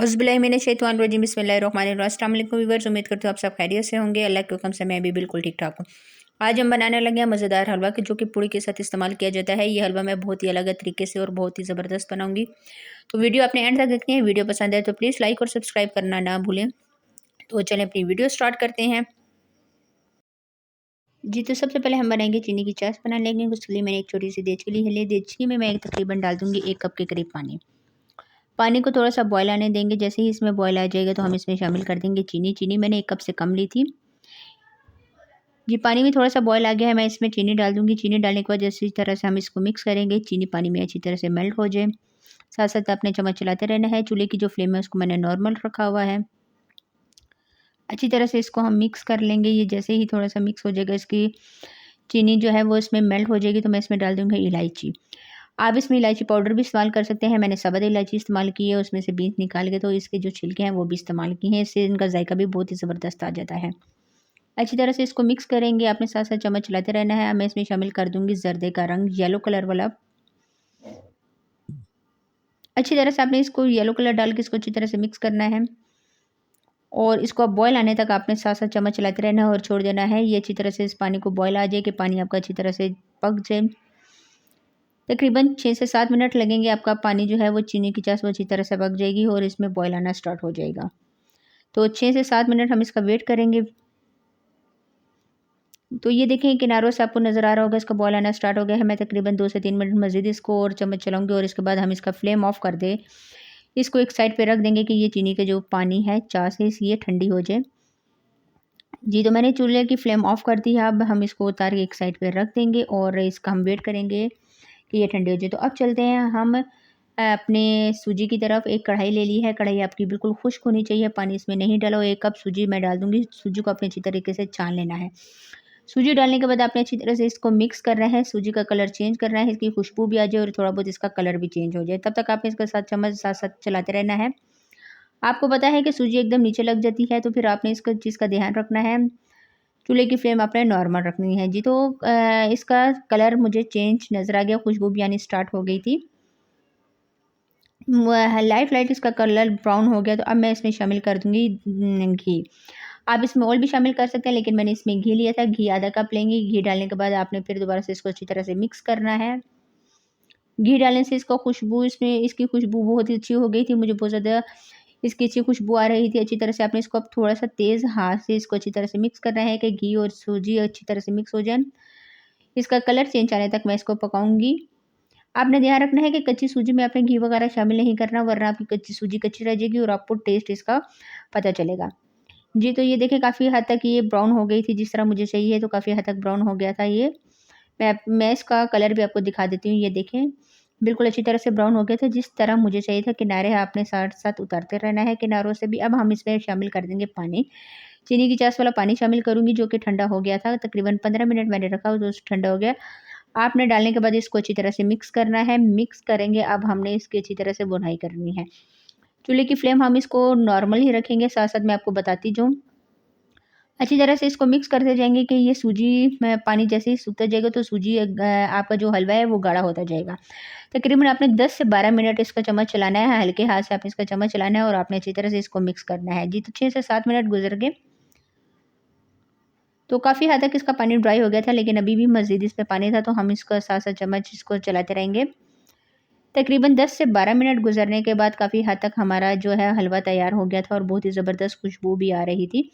औज़ुबिल्लाहिमिनश्शैतानिर्रजीम बिस्मिल्लाहिर्रहमानिर्रहीम। अस्सलाम वालेकुम व्यूअर्स, उम्मीद करती हूँ आप सब खैरियत से होंगे। अल्लाह के हुक्म से मैं भी बिल्कुल ठीक ठाक हूँ। आज हम बनाने लगे हैं मज़ेदार हलवा कि जो कि पूड़ी के साथ इस्तेमाल किया जाता है। ये हलवा मैं बहुत ही अलग तरीके से और बहुत ही ज़बरदस्त बनाऊँगी। तो वीडियो आपने एंड तक देखनी है। वीडियो पसंद है तो प्लीज़ लाइक और सब्सक्राइब करना ना भूलें। तो चलें अपनी वीडियो स्टार्ट करते हैं। जी, तो सबसे पहले हम बनाएंगे चीनी की चाश बना लेंगे। उसके लिए मैंने एक छोटी सी देचकी ली है। देचकी में मैं तकरीबन डाल दूँगी 1 कप के करीब पानी। पानी को थोड़ा-सा बॉयल आने देंगे। जैसे ही इसमें बॉयल आ जाएगा तो हम इसमें शामिल कर देंगे चीनी। चीनी मैंने 1 कप से कम ली थी। जी, पानी में थोड़ा-सा बॉयल आ गया है, मैं इसमें चीनी डाल दूँगी। चीनी डालने के बाद इसी तरह से हम इसको मिक्स करेंगे। चीनी पानी में अच्छी तरह से मेल्ट हो जाए। साथ-साथ अपने चम्मच चलाते रहना है। चूल्हे की जो फ्लेम है उसको मैंने नॉर्मल रखा हुआ है। अच्छी तरह से इसको हम मिक्स कर लेंगे। ये जैसे ही थोड़ा-सा मिक्स हो जाएगा, इसकी चीनी जो है वो इसमें मेल्ट हो जाएगी, तो मैं इसमें डाल दूँगी इलायची। आप इसमें इलायची पाउडर भी इस्तेमाल कर सकते हैं। मैंने साबुत इलायची इस्तेमाल की है, उसमें से बीज निकाल के तो इसके जो छिलके हैं वो भी इस्तेमाल किए हैं। इससे इनका जायका भी बहुत ही ज़बरदस्त आ जाता है। अच्छी तरह से इसको मिक्स करेंगे। आपने साथ-साथ चम्मच चलाते रहना है। अब मैं इसमें शामिल कर दूँगी ज़र्दे का रंग, येलो कलर वाला। अच्छी तरह से आपने इसको येलो कलर डाल के इसको अच्छी तरह से मिक्स करना है और इसको अब बॉयल आने तक आपने साथ-साथ चम्मच चलाते रहना है और छोड़ देना है। ये अच्छी तरह से इस पानी को बॉयल आ जाए कि पानी आपका अच्छी तरह से पक जाए। तकरीबन 6 से 7 मिनट लगेंगे। आपका पानी जो है वो चीनी की चाश वो अच्छी तरह से पक जाएगी और इसमें बॉयल आना स्टार्ट हो जाएगा। तो 6 से 7 मिनट हम इसका वेट करेंगे। तो ये देखें किनारों से आपको नज़र आ रहा होगा इसका बॉयल आना स्टार्ट हो गया है। मैं तकरीबन 2 से 3 मिनट मज़ीद इसको और चम्मच चलाऊँगी और इसके बाद हम इसका फ्लेम ऑफ कर दें। इसको एक साइड पे रख देंगे कि ये चीनी का जो पानी है, चाश है, ये ठंडी हो जाए। जी, तो मैंने चूल्हे की फ्लेम ऑफ कर दी है। अब हम इसको उतार के एक साइड पे रख देंगे और इसका हम वेट करेंगे कि ये ठंडी हो जाए। तो अब चलते हैं हम अपने सूजी की तरफ। एक कढ़ाई ले ली है। कढ़ाई आपकी बिल्कुल खुश्क होनी चाहिए, पानी इसमें नहीं डाला हो। 1 कप सूजी मैं डाल दूँगी। सूजी को आपने अच्छी तरीके से छान लेना है। सूजी डालने के बाद आपने अच्छी तरह से इसको मिक्स करना है। सूजी का कलर चेंज करना है, इसकी खुशबू भी आ जाए और थोड़ा बहुत इसका कलर भी चेंज हो जाए। तब तक आपने इसके साथ चम्मच साथ-साथ चलाते रहना है। आपको पता है कि सूजी एकदम नीचे लग जाती है, तो फिर आपने इसका चीज़ का ध्यान रखना है। चूल्हे की फ्लेम आपने नॉर्मल रखनी है। जी, तो इसका कलर मुझे चेंज नज़र आ गया, खुशबू भी आनी स्टार्ट हो गई थी। लाइट इसका कलर ब्राउन हो गया, तो अब मैं इसमें शामिल कर दूँगी घी। आप इसमें ऑयल भी शामिल कर सकते हैं, लेकिन मैंने इसमें घी लिया था। घी आधा कप लेंगे। घी डालने के बाद आपने फिर दोबारा से इसको अच्छी तरह से मिक्स करना है। घी डालने से इसका खुशबू इसकी खुशबू बहुत ही अच्छी हो गई थी। मुझे बहुत ज़्यादा इसकी अच्छी खुशबू आ रही थी। अच्छी तरह से आपने इसको अब थोड़ा-सा तेज़ हाथ से इसको अच्छी तरह से मिक्स करना है कि घी और सूजी अच्छी तरह से मिक्स हो जाए। इसका कलर चेंज आने तक मैं इसको पकाऊँगी। आपने ध्यान रखना है कि कच्ची सूजी में आपने घी वगैरह शामिल नहीं करना, वरना आपकी कच्ची सूजी कच्ची रह जाएगी और आपको टेस्ट इसका पता चलेगा। जी, तो ये देखिए काफ़ी हद तक ये ब्राउन हो गई थी जिस तरह मुझे चाहिए, तो काफ़ी हद तक ब्राउन हो गया था ये। मैं इसका कलर भी आपको दिखा देती हूँ। ये देखें, बिल्कुल अच्छी तरह से ब्राउन हो गया था जिस तरह मुझे चाहिए था। किनारे आपने साथ-साथ उतारते रहना है किनारों से भी। अब हम इसमें शामिल कर देंगे पानी। चीनी की चाश वाला पानी शामिल करूँगी जो कि ठंडा हो गया था। तकरीबन 15 मिनट मैंने रखा तो ठंडा हो गया। आपने डालने के बाद इसको अच्छी तरह से मिक्स करना है। मिक्स करेंगे, अब हमने इसकी अच्छी तरह से भुनाई करनी है। चूल्हे की फ्लेम हम इसको नॉर्मल ही रखेंगे। साथ-साथ मैं आपको बताती जाऊँ, अच्छी तरह से इसको मिक्स करते जाएँगे कि ये सूजी में पानी जैसे ही सूखता जाएगा तो सूजी आपका जो हलवा है वो गाढ़ा होता जाएगा। तकरीबन आपने 10 से 12 मिनट इसका चम्मच चलाना है, हल्के हाथ से आपने इसका चम्मच चलाना है और आपने अच्छी तरह से इसको मिक्स करना है। जी, तो 6 से 7 मिनट गुज़र गए, तो काफ़ी हद तक इसका पानी ड्राई हो गया था, लेकिन अभी भी मज़ीद इसमें पानी था, तो हम इसको साथ-साथ चम्मच इसको चलाते रहेंगे। तकरीबन 10 से 12 मिनट गुज़रने के बाद काफ़ी हद तक हमारा जो है हलवा तैयार हो गया था और बहुत ही ज़बरदस्त खुशबू भी आ रही थी।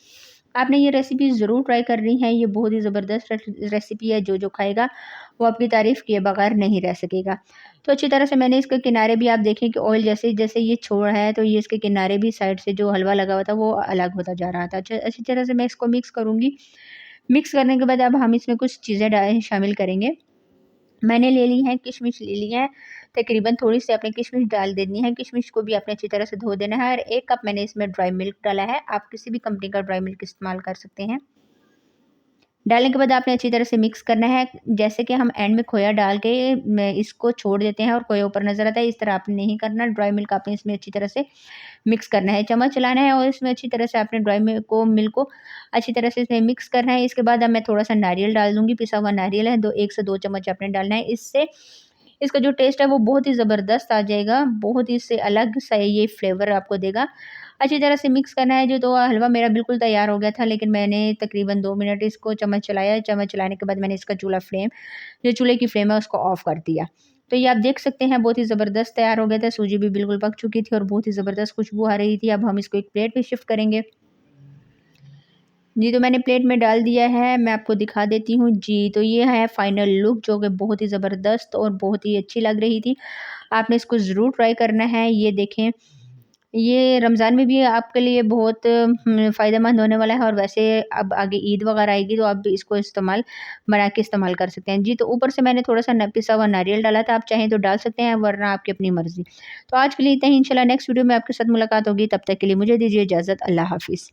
आपने ये रेसिपी ज़रूर ट्राई करनी है। ये बहुत ही ज़बरदस्त रेसिपी है, जो खाएगा वो आपकी तारीफ़ किए बगैर नहीं रह सकेगा। तो अच्छी तरह से मैंने इसके किनारे भी आप देखें कि ऑयल जैसे-जैसे ये छोड़ है, तो ये इसके किनारे भी साइड से जो हलवा लगा हुआ था वो अलग होता जा रहा था। अच्छी तरह से मैं इसको मिक्स करूँगी। मिक्स करने के बाद अब हम इसमें कुछ चीज़ें शामिल करेंगे। मैंने ले ली हैं किशमिश ले ली है, तकरीबन थोड़ी-सी आपने किशमिश डाल देनी है। किशमिश को भी आपने अच्छी तरह से धो देना है और 1 कप मैंने इसमें ड्राई मिल्क डाला है। आप किसी भी कंपनी का ड्राई मिल्क इस्तेमाल कर सकते हैं। डालने के बाद आपने अच्छी तरह से मिक्स करना है। जैसे कि हम एंड में खोया डाल के इसको छोड़ देते हैं और खोया ऊपर नज़र आता है, इस तरह आपने नहीं करना। ड्राई मिल्क आपने इसमें अच्छी तरह से मिक्स करना है, चम्मच चलाना है और इसमें अच्छी तरह से आपने ड्राई मिल्क को अच्छी तरह से इसमें मिक्स करना है। इसके बाद अब मैं थोड़ा-सा नारियल डाल दूँगी, पिसा हुआ नारियल है, 1 से 2 चम्मच आपने डालना है। इससे इसका जो टेस्ट है वो बहुत ही ज़बरदस्त आ जाएगा, बहुत ही इससे अलग सा ये फ्लेवर आपको देगा। अच्छी तरह से मिक्स करना है जो, तो हलवा मेरा बिल्कुल तैयार हो गया था, लेकिन मैंने तकरीबन 2 मिनट इसको चम्मच चलाया, चम्मच चलाने के बाद मैंने इसका जो चूल्हे की फ्लेम है उसको ऑफ कर दिया। तो ये आप देख सकते हैं बहुत ही ज़बरदस्त तैयार हो गया था, सूजी भी बिल्कुल पक चुकी थी और बहुत ही ज़बरदस्त खुशबू आ रही थी। अब हम इसको एक प्लेट में शिफ्ट करेंगे। जी, तो मैंने प्लेट में डाल दिया है, मैं आपको दिखा देती हूँ। जी, तो ये है फाइनल लुक जो कि बहुत ही ज़बरदस्त और बहुत ही अच्छी लग रही थी। आपने इसको ज़रूर ट्राई करना है। ये देखें, ये रमज़ान में भी आपके लिए बहुत फ़ायदेमंद होने वाला है, और वैसे अब आगे ईद वगैरह आएगी तो आप भी इसको बना के इस्तेमाल कर सकते हैं। जी, तो ऊपर से मैंने थोड़ा-सा न पिसा हुआ नारियल डाला था, आप चाहें तो डाल सकते हैं वरना आपकी अपनी मर्ज़ी। तो आज के लिए इतना ही, इंशाल्लाह नेक्स्ट वीडियो में आपके साथ मुलाकात होगी, तब तक के लिए मुझे दीजिए इजाज़त। अल्लाह हाफ़िज़।